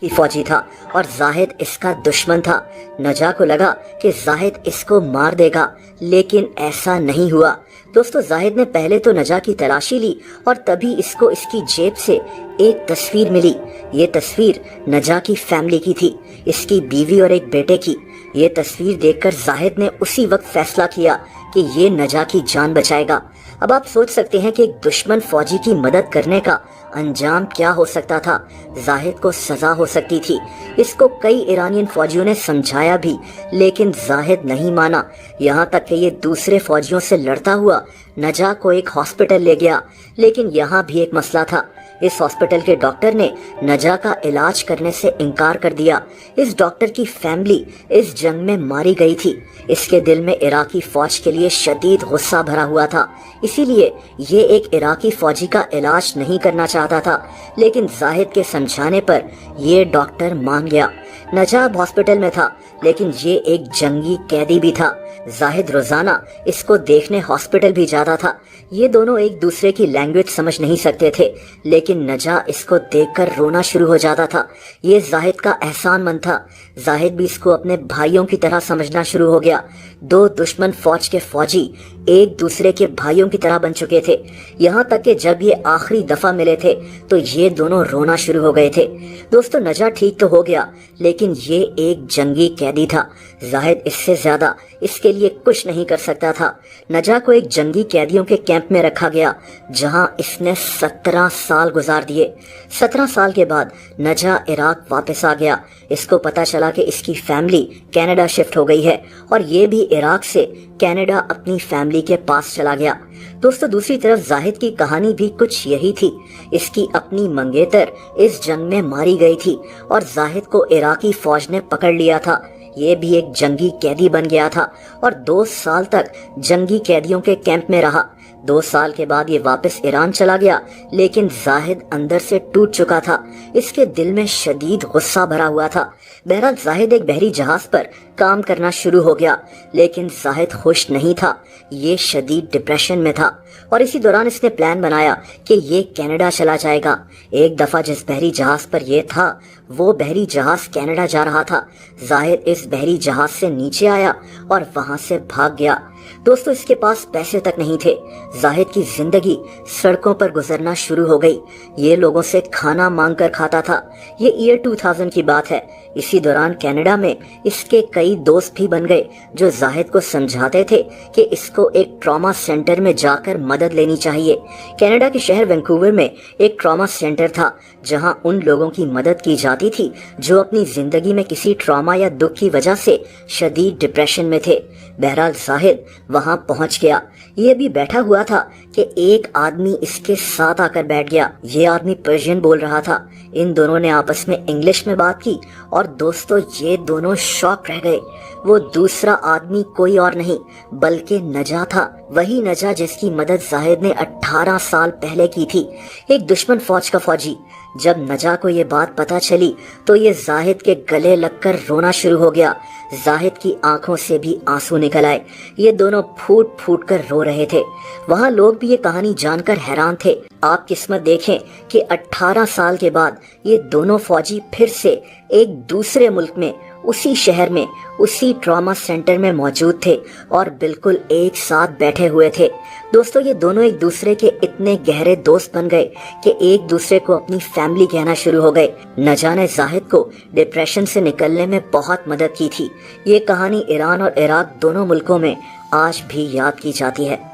की फौजी था और जाहिद इसका दुश्मन था। नजा को लगा कि जाहिद इसको मार देगा, लेकिन ऐसा नहीं हुआ। दोस्तों, जाहिद ने पहले तो नजा की तलाशी ली और तभी इसको इसकी जेब से एक तस्वीर मिली। ये तस्वीर नजा की फैमिली की थी, इसकी बीवी और एक बेटे की। ये तस्वीर देखकर जाहिद ने उसी वक्त फैसला किया कि ये नजा की जान बचाएगा। अब आप सोच सकते हैं कि एक दुश्मन फौजी की मदद करने का अंजाम क्या हो सकता था। जाहिद को सजा हो सकती थी। इसको कई ईरानियन फौजियों ने समझाया भी, लेकिन जाहिद नहीं माना। यहाँ तक कि ये दूसरे फौजियों से लड़ता हुआ नजा को एक हॉस्पिटल ले गया। लेकिन यहाँ भी एक मसला था। इस हॉस्पिटल के डॉक्टर ने नजा का इलाज करने से इनकार कर दिया। इस डॉक्टर की फैमिली इस जंग में मारी गई थी। इसके दिल में इराकी फौज के लिए शदीद गुस्सा भरा हुआ था, इसीलिए ये एक इराकी फौजी का इलाज नहीं करना चाहता था। लेकिन जाहिद के समझाने पर ये डॉक्टर मान गया। नजाब हॉस्पिटल में था, लेकिन ये एक जंगी कैदी भी था। जाहिद रोजाना इसको देखने हॉस्पिटल भी जाता था। ये दोनों एक दूसरे की लैंग्वेज समझ नहीं सकते थे, लेकिन नजा इसको देखकर रोना शुरू हो जाता था। ये जाहिद का एहसानमंद था। जाहिद भी इसको अपने भाइयों की तरह समझना शुरू हो गया। दो दुश्मन फौज के फौजी एक दूसरे के भाइयों की तरह बन चुके थे। यहाँ तक कि जब ये आखिरी दफा मिले थे तो ये दोनों रोना शुरू हो गए थे। दोस्तों, नजा ठीक तो हो गया, लेकिन ये एक जंगी कैदी था। जाहिद इससे ज्यादा इसके लिए कुछ नहीं कर सकता था। नजा को एक जंगी कैदियों के कैंप में रखा गया, जहां इसने 17 साल गुजार दिए। 17 साल के बाद नजा इराक वापस आ गया। इसको पता चला कि इसकी फैमिली कनाडा शिफ्ट हो गई है और ये भी इराक से कनाडा अपनी फैमिली के पास चला गया। दोस्तों, दूसरी तरफ जाहिद की कहानी भी कुछ यही थी। इसकी अपनी मंगेतर इस जंग में मारी गई थी और जाहिद को इराकी फौज ने पकड़ लिया था। ये भी एक जंगी कैदी बन गया था और 2 साल तक जंगी कैदियों के कैंप में रहा। 2 साल के बाद ये वापस ईरान चला गया, लेकिन जाहिद अंदर से टूट चुका था। इसके दिल में शदीद गुस्सा भरा हुआ था। बहरहाल जाहिद एक बहरी जहाज पर काम करना शुरू हो गया, लेकिन जाहिद खुश नहीं था। ये शदीद डिप्रेशन में था और इसी दौरान इसने प्लान बनाया कि ये कनाडा चला जाएगा। एक दफा जिस बहरी जहाज पर ये था, वो बहरी जहाज कनाडा जा रहा था। जाहिद इस बहरी जहाज से नीचे आया और वहां से भाग गया। दोस्तों, इसके पास पैसे तक नहीं थे। जाहिद की जिंदगी सड़कों पर गुजरना शुरू हो गई। ये लोगों से खाना मांग कर खाता था। ये ईयर 2000 की बात है। इसी दौरान कनाडा में इसके कई दोस्त भी बन गए, जो जाहिद को समझाते थे कि इसको एक ट्रॉमा सेंटर में जाकर मदद लेनी चाहिए। कनाडा के शहर वैंकूवर में एक ट्रॉमा सेंटर था, जहां उन लोगों की मदद की जाती थी जो अपनी जिंदगी में किसी ट्रॉमा या दुख की वजह से शदीद डिप्रेशन में थे। बहरहाल जाहिद वहां पहुंच गया। ये भी बैठा हुआ था कि एक आदमी इसके साथ आकर बैठ गया। ये आदमी पर्शियन बोल रहा था। इन दोनों ने आपस में इंग्लिश में बात की और दोस्तों, ये दोनों शॉक रह गए। वो दूसरा आदमी कोई और नहीं बल्कि नजा था। वही नजा जिसकी मदद जाहिद ने 18 साल पहले की थी, एक दुश्मन फौज का फौजी। जब नजा को ये बात पता चली तो ये जाहिद के गले लगकर रोना शुरू हो गया। जाहिद की आंखों से भी आंसू निकल आए। ये दोनों फूट फूट कर रो रहे थे। वहाँ लोग भी ये कहानी जानकर हैरान थे। आप किस्मत देखें कि 18 साल के बाद ये दोनों फौजी फिर से एक दूसरे मुल्क में, उसी शहर में, उसी ट्रॉमा सेंटर में मौजूद थे और बिल्कुल एक साथ बैठे हुए थे। दोस्तों, ये दोनों एक दूसरे के इतने गहरे दोस्त बन गए कि एक दूसरे को अपनी फैमिली कहना शुरू हो गए। नजा ने जाहिद को डिप्रेशन से निकलने में बहुत मदद की थी। ये कहानी ईरान और इराक दोनों मुल्कों में आज भी याद की जाती है।